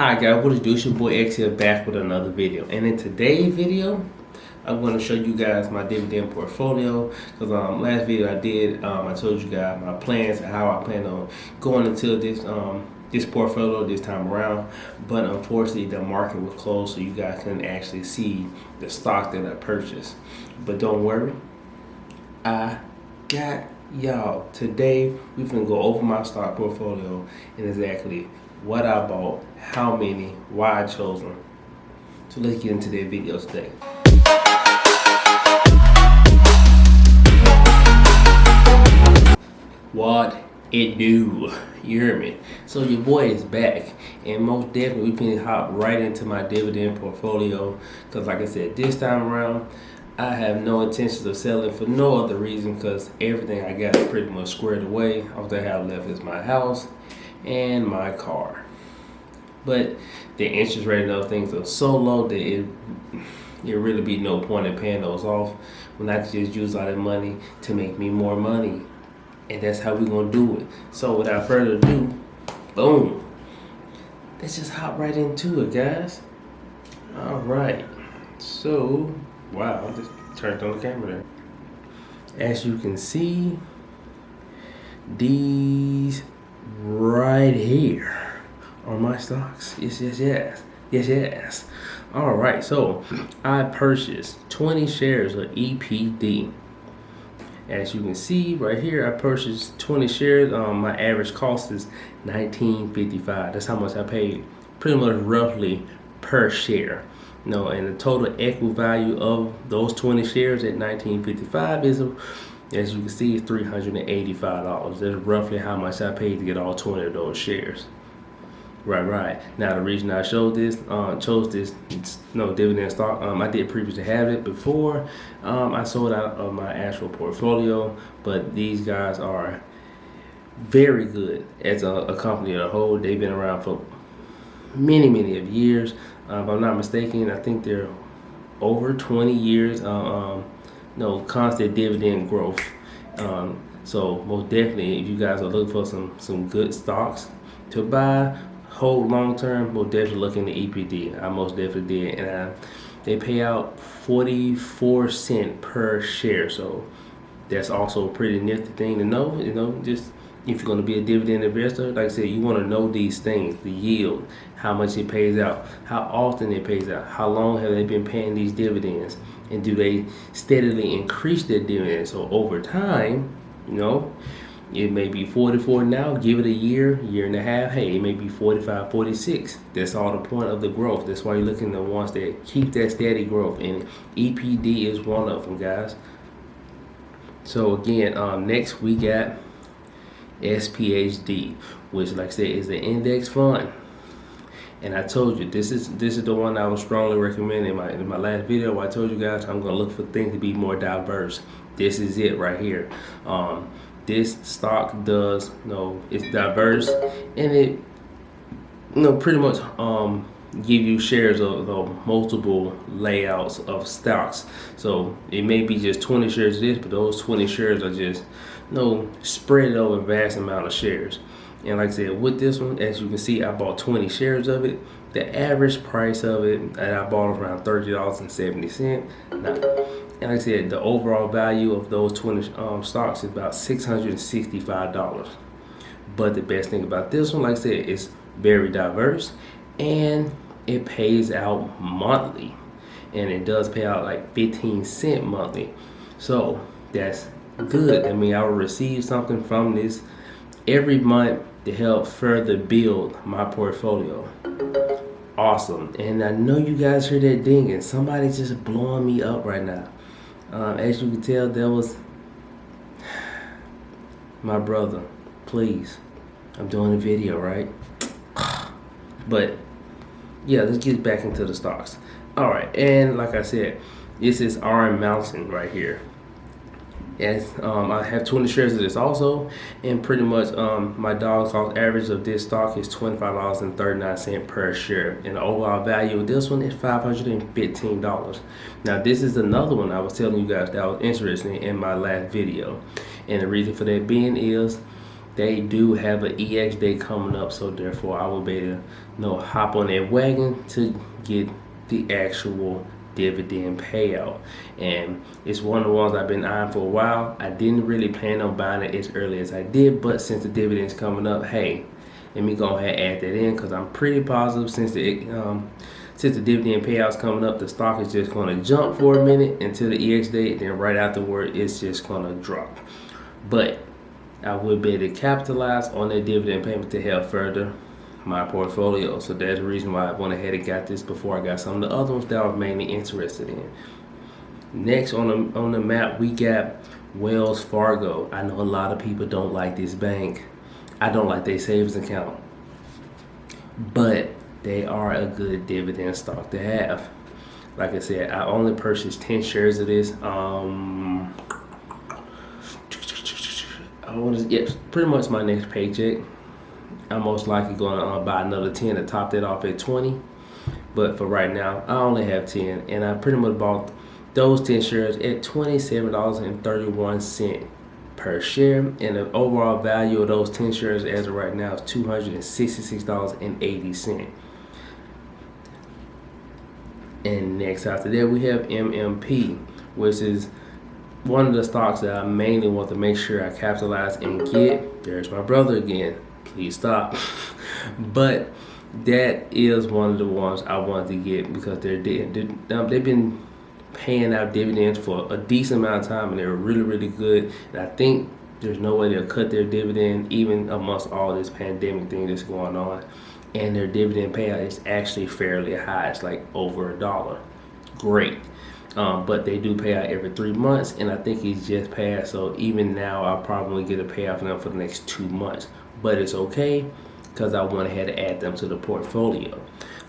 Hi guys, what is do? It's your boy Exia back with another video. And in today's video, I'm going to show you guys my dividend portfolio. Because last video I did, I told you guys my plans and how I plan on going into this portfolio this time around. But unfortunately, the market was closed, so you guys couldn't actually see the stock that I purchased. But don't worry, I got y'all. Today we finna go over my stock portfolio and exactly what I bought, how many, why I chose them. So let's get into that video today. What it do? You hear me? So your boy is back, and most definitely we can hop right into my dividend portfolio. Cause like I said, this time around, I have no intentions of selling for no other reason, because everything I got is pretty much squared away. All that I have left is my house and my car. But the interest rate and those things are so low that it really be no point in paying those off when I can just use all that money to make me more money. And that's how we're gonna do it. So without further ado, boom. Let's just hop right into it, guys. All right. So, wow, I just turned on the camera there. As you can see, these right here are my stocks. Yes. All right, so I purchased 20 shares of EPD. As you can see right here, I purchased 20 shares. My average cost is $19.55. That's how much I paid, pretty much roughly per share. No, and the total equity value of those 20 shares at $19.55 is, as you can see, is $385. That's roughly how much I paid to get all 20 of those shares. Right. Now the reason I chose this dividend stock, I did previously have it before. I sold out of my actual portfolio, but these guys are very good as a company as a whole. They've been around for many of years. If I'm not mistaken, I think they're over 20 years. Constant dividend growth. So most definitely, if you guys are looking for some good stocks to buy, hold long term, we'll definitely look into EPD. I most definitely did, and they pay out 44 cents per share. So that's also a pretty nifty thing to know. Just if you're going to be a dividend investor, like I said, you want to know these things: the yield, how much it pays out, how often it pays out, how long have they been paying these dividends, and do they steadily increase their dividends? So over time, it may be 44 now, give it a year and a half, hey, it may be 45, 46. That's all the point of the growth. That's why you're looking at the ones that keep that steady growth, and EPD is one of them, guys. So again, next we got SPHD, which, like I said, is an index fund. And I told you, this is the one I would strongly recommend in my last video where I told you guys I'm going to look for things to be more diverse. This is it right here. This stock does, it's diverse, and it, pretty much give you shares of multiple layouts of stocks. So it may be just 20 shares of this, but those 20 shares are just, spread over a vast amount of shares. And like I said, with this one, as you can see, I bought 20 shares of it. The average price of it, and I bought around $30.70. And like I said, the overall value of those 20 stocks is about $665. But the best thing about this one, like I said, it's very diverse, and it pays out monthly. And it does pay out like 15 cents monthly. So that's good. I mean, I will receive something from this every month to help further build my portfolio. Awesome. And I know you guys heard that ding, and somebody's just blowing me up right now. As you can tell, that was my brother. Please, I'm doing a video, right? But yeah, let's get back into the stocks. All right, and like I said, this is Iron Mountain right here. Yes, I have 20 shares of this also, and pretty much my dollar cost average of this stock is $25.39 per share, and the overall value of this one is $515. Now this is another one I was telling you guys that I was interested in my last video, and the reason for that being is they do have an EX day coming up, so therefore I will be able to hop on that wagon to get the actual dividend payout. And it's one of the ones I've been eyeing for a while. I didn't really plan on buying it as early as I did, but since the dividend's coming up, hey, let me go ahead and add that in, because I'm pretty positive since the dividend payout's coming up, the stock is just going to jump for a minute until the EX date, then right afterward it's just going to drop. But I will be able to capitalize on that dividend payment to help further my portfolio. So that's the reason why I went ahead and got this before I got some of the other ones that I was mainly interested in. Next on the map, we got Wells Fargo. I know a lot of people don't like this bank. I don't like their savings account, but they are a good dividend stock to have. Like I said, I only purchased 10 shares of this. Pretty much my next paycheck. I'm most likely going to buy another 10 to top that off at 20. But for right now, I only have 10. And I pretty much bought those 10 shares at $27.31 per share. And the overall value of those 10 shares as of right now is $266.80. And next after that, we have MMP, which is one of the stocks that I mainly want to make sure I capitalize and get. There's my brother again. Please stop. But that is one of the ones I wanted to get because they've been paying out dividends for a decent amount of time, and they're really, really good. And I think there's no way they'll cut their dividend even amongst all this pandemic thing that's going on. And their dividend payout is actually fairly high. It's like over $1. Great. But they do pay out every 3 months, and I think he's just passed. So even now, I'll probably get a payout from them for the next 2 months. But it's okay because I went ahead and add them to the portfolio.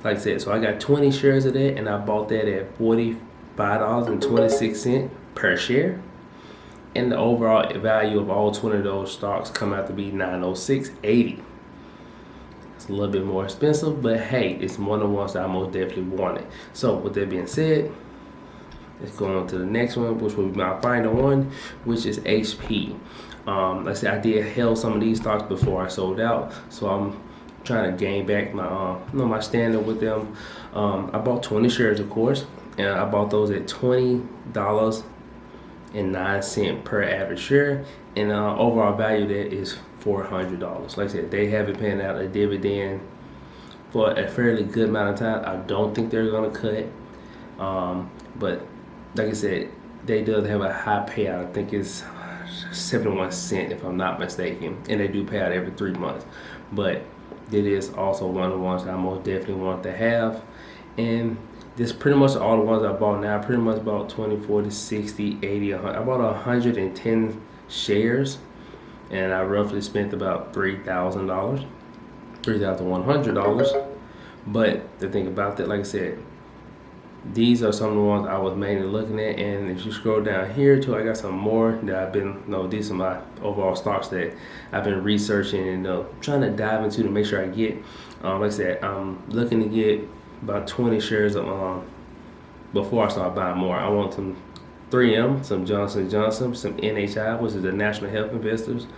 Like I said, so I got 20 shares of that, and I bought that at $45.26 per share. And the overall value of all 20 of those stocks come out to be $906.80. It's a little bit more expensive, but hey, it's one of the ones that I most definitely wanted. So with that being said, let's go on to the next one, which will be my final one, which is HP. Like I said, I did held some of these stocks before I sold out, so I'm trying to gain back my my standard with them. I bought 20 shares, of course, and I bought those at $20.09 per average share, and overall value that is $400. Like I said, they have been paying out a dividend for a fairly good amount of time. I don't think they're going to cut, but like I said, they do have a high payout. I think it's 71 cents if I'm not mistaken, and they do pay out every 3 months. But it is also one of the ones that I most definitely want to have. And this pretty much all the ones I bought now. I pretty much bought 20, 40, 60, 80, 100. I bought 110 shares, and I roughly spent about $3,000, $3,100. But the thing about that, like I said, these are some of the ones I was mainly looking at. And if you scroll down here too, I got some more that I've been, these are my overall stocks that I've been researching and trying to dive into to make sure I get. Like I said, I'm looking to get about 20 shares before I start buying more. I want some 3M, some Johnson & Johnson, some NHI, which is the National Health Investors.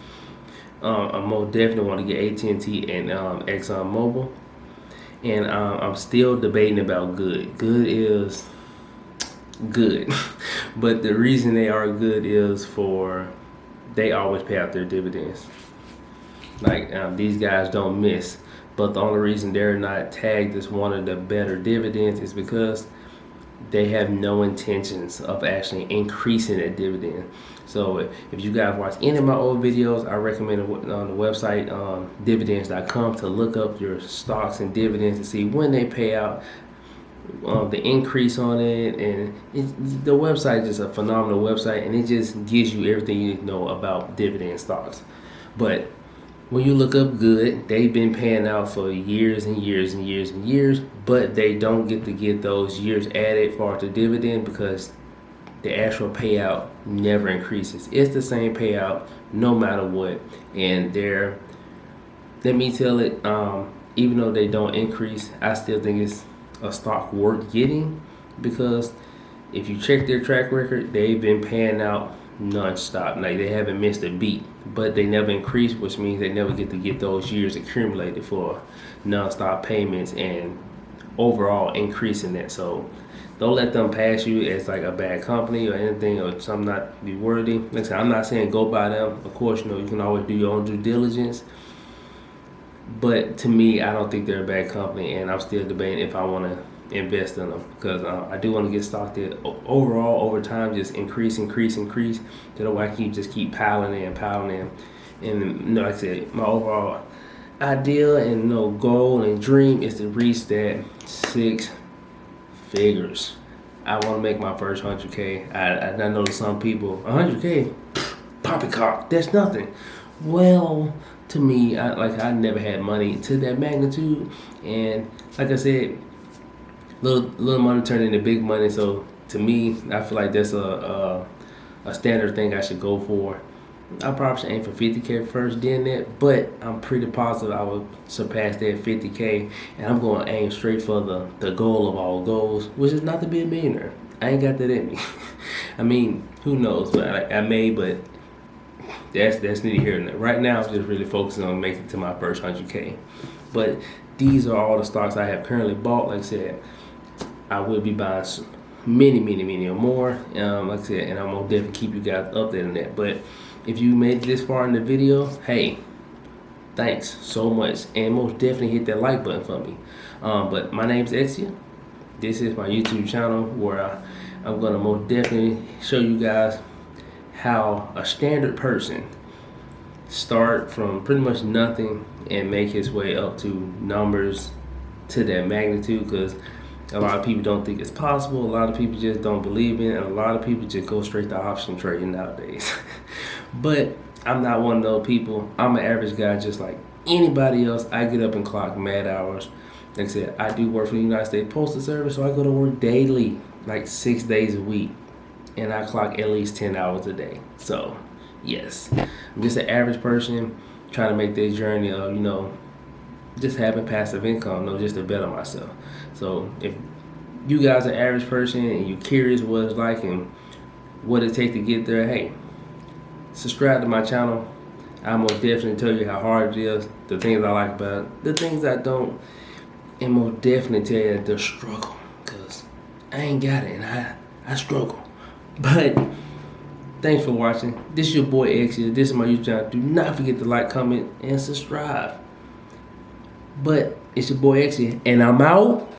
I most definitely want to get AT&T and ExxonMobil. And I'm still debating about Good. Good is good. But the reason they are good is they always pay out their dividends. Like these guys don't miss. But the only reason they're not tagged as one of the better dividends is because they have no intentions of actually increasing that dividend. So if you guys watch any of my old videos, I recommend on the website dividends.com to look up your stocks and dividends to see when they pay out, the increase on it. And the website is just a phenomenal website, and it just gives you everything you need to know about dividend stocks. But when you look up Good, they've been paying out for years and years and years and years, but they don't get to get those years added for the dividend because the actual payout never increases. It's the same payout no matter what. And let me tell it, even though they don't increase, I still think it's a stock worth getting, because if you check their track record, they've been paying out non-stop. Like they haven't missed a beat, but they never increase, which means they never get to get those years accumulated for non-stop payments and overall increasing that. So don't let them pass you as like a bad company or anything or something not be worthy. Like I said, I'm not saying go by them. Of course, you know, you can always do your own due diligence. But to me, I don't think they're a bad company, and I'm still debating if I want to invest in them because I do want to get stock that overall over time just increase to the way I keep piling in. And you know, like I said, my overall idea and goal and dream is to reach that 6 figures. I want to make my first 100K. I know some people 100K, poppycock, that's nothing. Well, to me, I never had money to that magnitude, and like I said, little money turned into big money. So to me, I feel like that's a standard thing I should go for. I probably should aim for 50K first, then that, but I'm pretty positive I will surpass that 50K, and I'm going to aim straight for the goal of all goals, which is not to be a millionaire. I ain't got that in me. I mean, who knows? But I may, but that's neither here nor there. Right now, I'm just really focusing on making it to my first 100K. But these are all the stocks I have currently bought. Like I said, I will be buying many or more. Like I said, and I'm gonna definitely keep you guys updated on that. But if you made it this far in the video, hey, thanks so much, and most definitely hit that like button for me. But my name's Exia. This is my YouTube channel where I'm gonna most definitely show you guys how a standard person start from pretty much nothing and make his way up to numbers to that magnitude, because a lot of people don't think it's possible. A lot of people just don't believe in it, and a lot of people just go straight to option trading nowadays. But I'm not one of those people. I'm an average guy just like anybody else. I get up and clock mad hours. Like I said, I do work for the United States Postal Service, so I go to work daily, like 6 days a week, and I clock at least 10 hours a day. So yes, I'm just an average person trying to make this journey of, just having passive income, just to better myself. So if you guys are an average person and you're curious what it's like and what it takes to get there, hey, subscribe to my channel. I'm gonna definitely tell you how hard it is, the things I like about it, the things I don't, and most definitely tell you the struggle, because I ain't got it and I struggle. But thanks for watching. This is your boy Exia. This is my YouTube channel. Do not forget to like, comment, and subscribe. But it's your boy Exia, and I'm out.